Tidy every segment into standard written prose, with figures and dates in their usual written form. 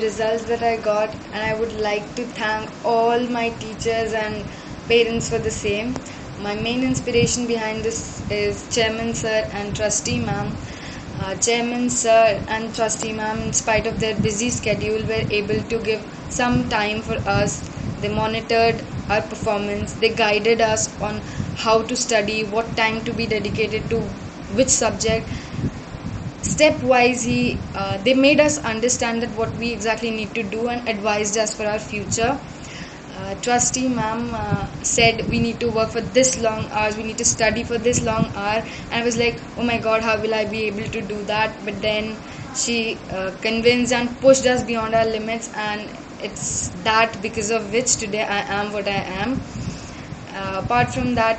the results that I got, and I would like to thank all my teachers and parents for the same. My main inspiration behind this is Chairman Sir and Trustee Ma'am. Chairman Sir and Trustee Ma'am, in spite of their busy schedule, were able to give some time for us. They monitored our performance, they guided us on how to study, what time to be dedicated to which subject. Stepwise, they made us understand that what we exactly need to do and advised us for our future. Trustee ma'am said we need to work for this long hours, we need to study for this long hour, and I was like, oh my god, how will I be able to do that? But then she convinced and pushed us beyond our limits, and it's that because of which today I am what I am. Apart from that,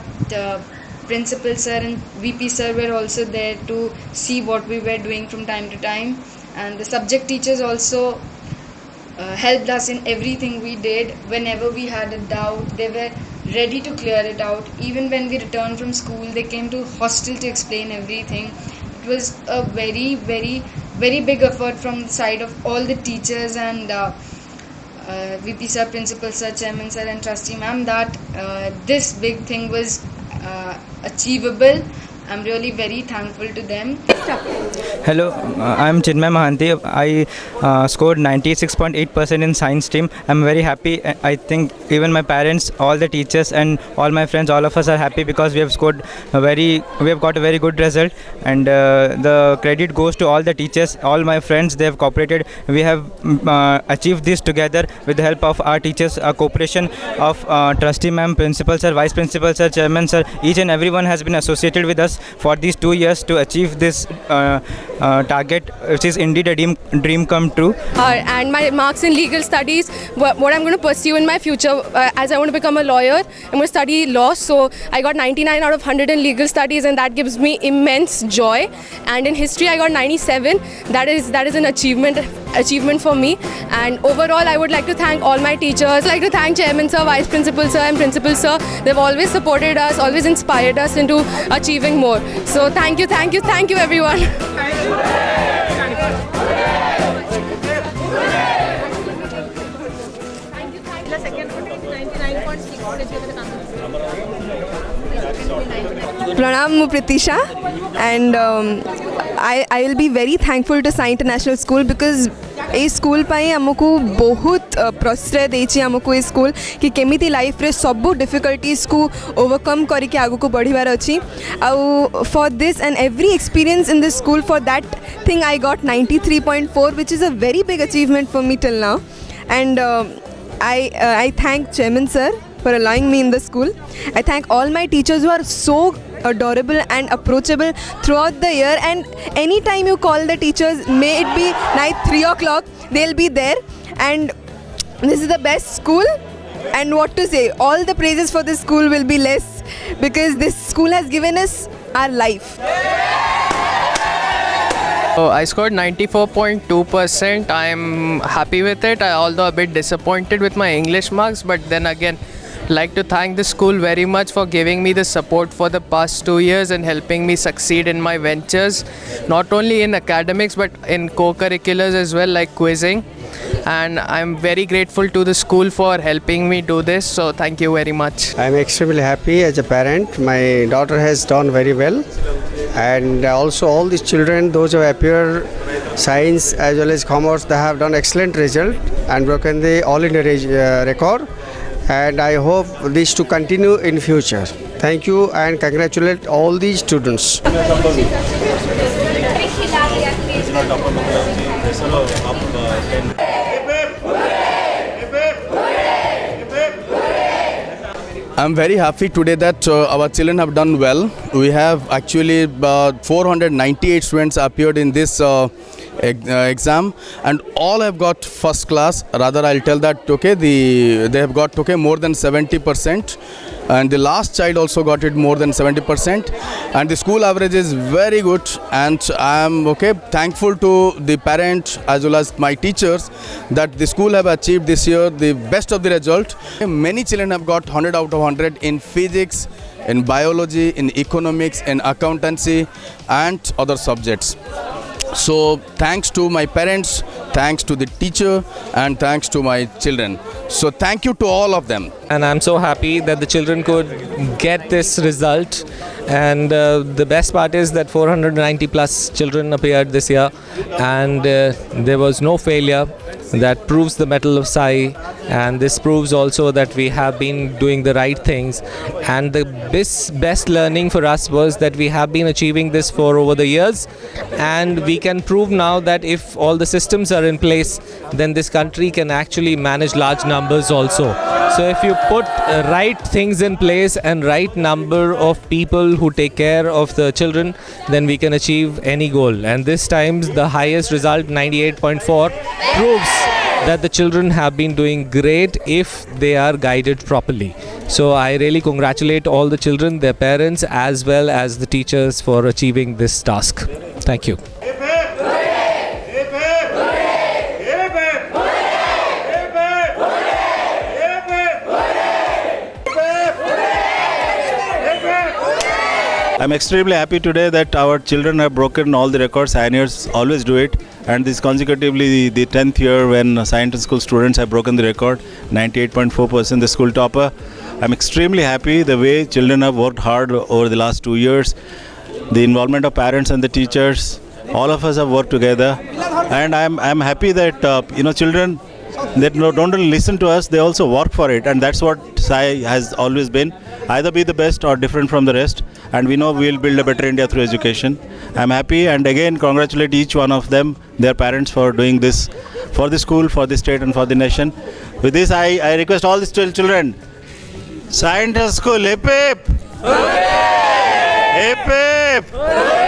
principal sir and VP sir were also there to see what we were doing from time to time, and the subject teachers also helped us in everything we did. Whenever we had a doubt, they were ready to clear it out. Even when we returned from school, they came to hostel to explain everything. It was a very, very, very big effort from the side of all the teachers and VP sir, principal sir, chairman sir and trustee ma'am that this big thing was achievable. I'm really very thankful to them. Hello, I'm Chinmay Mahanti. I scored 96.8% in science stream. I'm very happy. I think even my parents, all the teachers and all my friends, all of us are happy because we have got a very good result, and the credit goes to all the teachers, all my friends. They have cooperated. We have achieved this together with the help of our teachers, cooperation of trustee ma'am, principal sir, vice principal sir, chairman sir. Each and everyone has been associated with us for these 2 years to achieve this target, which is indeed a dream come true. And my marks in legal studies, what I'm going to pursue in my future, as I want to become a lawyer, I'm going to study law. So I got 99 out of 100 in legal studies, and that gives me immense joy. And in history, I got 97. That is an achievement for me. And overall, I would like to thank all my teachers. I'd like to thank Chairman Sir, Vice Principal Sir and Principal Sir. They've always supported us, always inspired us into achieving more. So thank you everyone. Pranam, mu Pritisha, and I will be very thankful to Sai International School because ए school पाई आमको बहुत प्रश्रय देछि आमको ए school कि केमिति life रे सब डिफिकल्टीज को ओवरकम करके आगु को बढ़िबार अछि आउ for this and every experience in this school for that thing I got 93.4 which is a very big achievement for me till now, and I thank Chairman Sir for allowing me in the school. I thank all my teachers who are so adorable and approachable throughout the year, and anytime you call the teachers, may it be night 3 o'clock, they'll be there. And this is the best school, and what to say, all the praises for this school will be less because this school has given us our life. So I scored 94.2%. I'm happy with it, although a bit disappointed with my English marks, but then again, like to thank the school very much for giving me the support for the past 2 years and helping me succeed in my ventures, not only in academics but in co-curriculars as well, like quizzing. And I'm very grateful to the school for helping me do this, so thank you very much. I'm extremely happy as a parent. My daughter has done very well, and also all these children, those who appear science as well as commerce, they have done excellent result and broken the all India record, and I hope this to continue in future. Thank you and congratulate all these students. I'm very happy today that our children have done well. We have actually 498 students appeared in this exam, and all have got first class. Rather, I'll tell that they have got more than 70%, and the last child also got it more than 70%, and the school average is very good. And I am thankful to the parent as well as my teachers that the school have achieved this year the best of the result. Many children have got 100 out of 100 in physics, in biology, in economics, in accountancy and other subjects. So thanks to my parents, thanks to the teacher, and thanks to my children. So thank you to all of them. And I'm so happy that the children could get this result. And the best part is that 490 plus children appeared this year, and there was no failure. That proves the mettle of Sai, and this proves also that we have been doing the right things. And the best learning for us was that we have been achieving this for over the years, and we can prove now that if all the systems are in place, then this country can actually manage large numbers also. So if you put right things in place and right number of people who take care of the children, then we can achieve any goal. And this time the highest result, 98.4, proves that the children have been doing great if they are guided properly. So I really congratulate all the children, their parents, as well as the teachers for achieving this task. Thank you. I'm extremely happy today that our children have broken all the records. Pioneers always do it, and this consecutively the 10th year when science school students have broken the record, 98.4%, the school topper. I'm extremely happy the way children have worked hard over the last 2 years. The involvement of parents and the teachers, all of us have worked together, and I'm happy that children that don't only listen to us, they also work for it, and that's what Sai has always been. Either be the best or different from the rest, and we know we'll build a better India through education. I'm happy, and again congratulate each one of them, their parents, for doing this for the school, for the state, and for the nation. With this, I request all the children, Science School, hip hip! Hip hip!